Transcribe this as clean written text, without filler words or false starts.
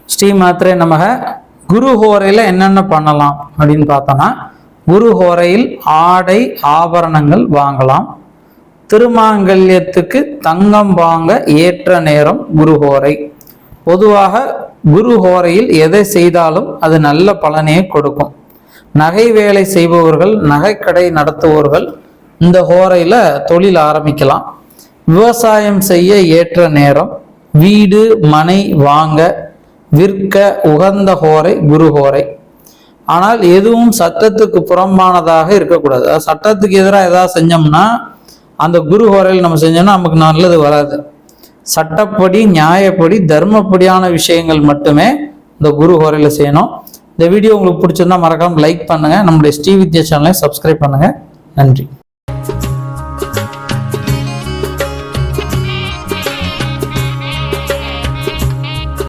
ஸ்ரீ மாத்திரை நமக. குரு ஹோரையில் என்னென்ன பண்ணலாம் அப்படின்னு பார்த்தோன்னா, குரு ஹோரையில் ஆடை ஆபரணங்கள் வாங்கலாம். திருமாங்கல்யத்துக்கு தங்கம் வாங்க ஏற்ற நேரம் குரு ஹோரை. பொதுவாக குரு ஹோரையில் எதை செய்தாலும் அது நல்ல பலனையே கொடுக்கும். நகை வேலை செய்பவர்கள், நகைக்கடை நடத்துபவர்கள் இந்த ஹோரையில் தொழில் ஆரம்பிக்கலாம். விவசாயம் செய்ய ஏற்ற நேரம், வீடு மனை வாங்க விற்க உகந்த ஹோரை குரு ஹோரை. ஆனால் எதுவும் சட்டத்துக்கு புறம்பானதாக இருக்கக்கூடாது. சட்டத்துக்கு எதிராக ஏதாவது செஞ்சோம்னா அந்த குரு ஹோரையில் நம்ம செஞ்சோம்னா நமக்கு நல்லது வராது. சட்டப்படி, நியாயப்படி, தர்மப்படியான விஷயங்கள் மட்டுமே இந்த குரு ஹோரையில் செய்யணும். இந்த வீடியோ உங்களுக்கு பிடிச்சிருந்தா மறக்காம லைக் பண்ணுங்க. நம்முடைய ஸ்ரீ வித்யா சேனலை சப்ஸ்கிரைப் பண்ணுங்க. நன்றி.